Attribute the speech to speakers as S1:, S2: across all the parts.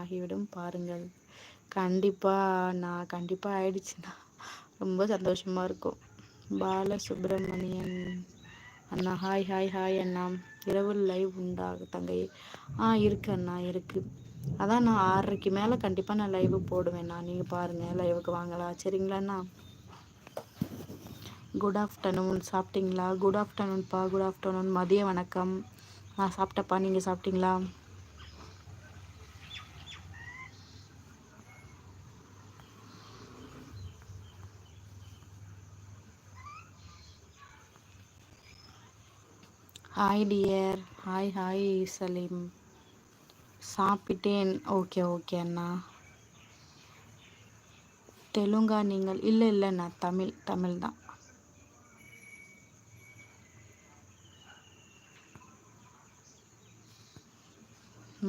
S1: ஆகிவிடும் பாருங்கள். கண்டிப்பாக நான் கண்டிப்பாக ஆயிடுச்சுன்னா ரொம்ப சந்தோஷமாக இருக்கும். பாலசுப்ரமணியன் அண்ணா ஹாய் ஹாய் ஹாய் அண்ணா. இரவு லைவ் உண்டா தங்கை? இருக்கு அண்ணா இருக்கு. அதான் நான் 6:30 மேலே கண்டிப்பாக நான் லைவு போடுவேண்ணா. நீங்கள் பாருங்கள், லைவுக்கு வாங்கலாம் சரிங்களாண்ணா? Good afternoon. சாப்பிட்டீங்களா? குட் ஆஃப்டர்நூன்ப்பா. குட் ஆஃப்டர்நூன், மதிய வணக்கம். நான் சாப்பிட்டப்பா, நீங்கள் சாப்பிட்டீங்களா? Hi dear. Hi hi Saleem. சாப்பிட்டேன். ஓகே ஓகே அண்ணா. தெலுங்கா நீங்கள்? இல்லை இல்லைண்ணா, தமிழ் தான்.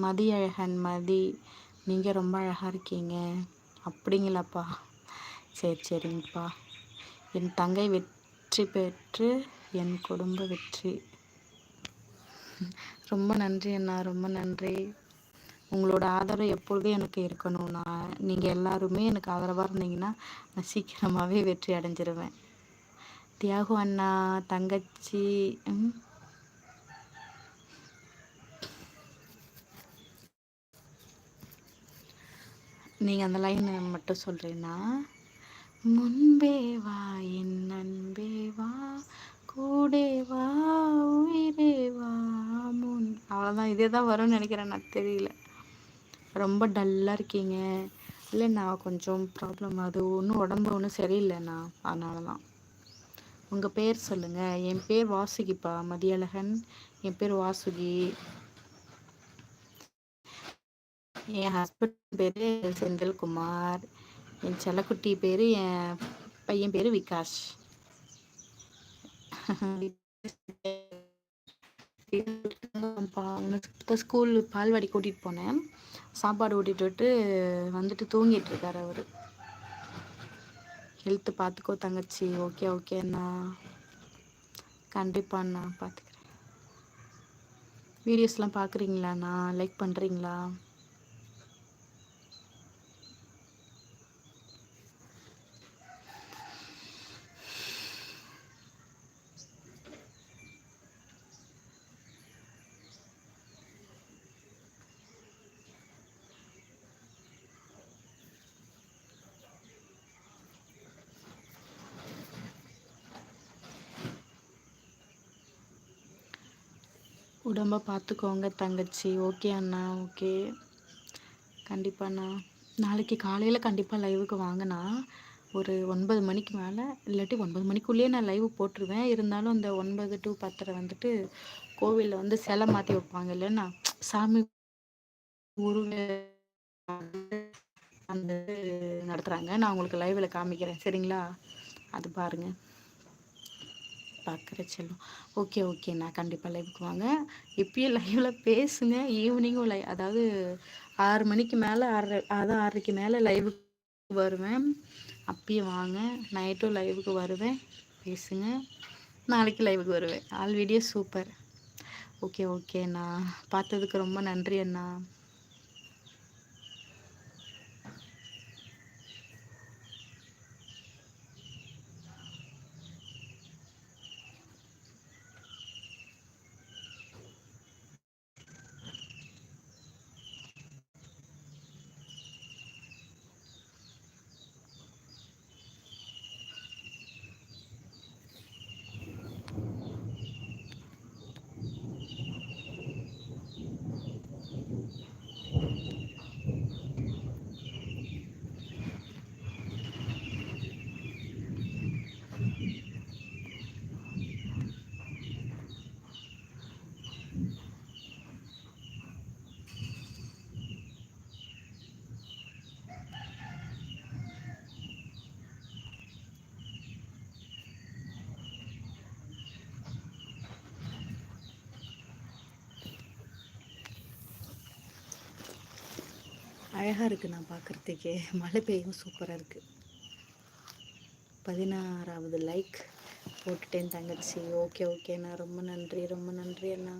S1: மதி அழகன். மதி, நீங்கள் ரொம்ப அழகாக இருக்கீங்க. அப்படிங்களாப்பா? சரி சரிங்கப்பா. என் தங்கை வெற்றி பெற்று என் குடும்ப வெற்றி. ரொம்ப நன்றி அண்ணா, ரொம்ப நன்றி. உங்களோட ஆதரவு எப்பொழுதும் எனக்கு இருக்கணும்ண்ணா. நீங்கள் எல்லாருமே எனக்கு ஆதரவாக இருந்தீங்கன்னா நான் சீக்கிரமாகவே வெற்றி அடைஞ்சிருவேன். தியாகு அண்ணா தங்கச்சி. நீங்கள் அந்த லைன் மட்டும் சொல்கிறீங்கன்னா, முன்பே வா என் அன்பே வா, கூடே வா உயிரே வா முன். அவ்வளோதான், இதே தான் வரும்னு நினைக்கிறேன். நான் தெரியல, ரொம்ப டல்லாக இருக்கீங்க. இல்லைண்ணா, கொஞ்சம் ப்ராப்ளம், அது ஒன்றும் உடம்பு ஒன்றும் சரியில்லைண்ணா, அதனால தான். உங்கள் பேர் சொல்லுங்கள். என் பேர் வாசுகிப்பா, மதியழகன். என் பேர் வாசுகி. என் ஹஸ்பண்ட் பேர் செந்தில்குமார். என் செல்லக்குட்டி பேர், என் பையன் பேர் விகாஷ். இப்போ ஸ்கூல் பால்வாடி கூட்டிகிட்டு போனேன். சாப்பாடு ஊட்டிட்டு விட்டு வந்துட்டு தூங்கிட்டு இருக்காரு அவர். ஹெல்த்து பார்த்துக்கோ தங்கச்சி. ஓகே ஓகேண்ணா, கண்டிப்பாண்ணா பார்த்துக்கிறேன். வீடியோஸ்லாம் பார்க்குறீங்களாண்ணா? லைக் பண்ணுறீங்களா? உடம்பை பார்த்துக்கோங்க தங்கச்சி. ஓகே அண்ணா, ஓகே கண்டிப்பாண்ணா. நாளைக்கு காலையில் கண்டிப்பாக லைவுக்கு வாங்கினா ஒரு 9 மணிக்கு மேலே, இல்லாட்டி 9 மணிக்குள்ளேயே நான் லைவ் போட்டுருவேன். இருந்தாலும் இந்த 9 to 10 வந்துட்டு கோவிலில் வந்து சிலை மாற்றி வைப்பாங்க இல்லைன்னா, சாமி உருவே அந்த நடத்துகிறாங்க. நான் உங்களுக்கு லைவில் காமிக்கிறேன் சரிங்களா? அது பாருங்கள், பார்க்குற செல்லும். ஓகே ஓகேண்ணா, கண்டிப்பாக லைவுக்கு வாங்க. இப்பயும் லைவில் பேசுங்க. ஈவினிங்கும் அதாவது 6 மணிக்கு மேலே, 6:30க்கு மேலே லைவுக்கு வருவேன். அப்பயும் வாங்க. நைட்டும் லைவுக்கு வருவேன், பேசுங்க. நாளைக்கு லைவுக்கு வருவேன். All video super. ஓகே ஓகேண்ணா, பார்த்ததுக்கு ரொம்ப நன்றி அண்ணா. அழகாக இருக்குது நான் பார்க்குறதுக்கே. மழை பெய்யும், சூப்பராக இருக்குது. 16வது லைக் போட்டுட்டேன் தங்கச்சி. ஓகே ஓகேண்ணா, ரொம்ப நன்றி, ரொம்ப நன்றி அண்ணா.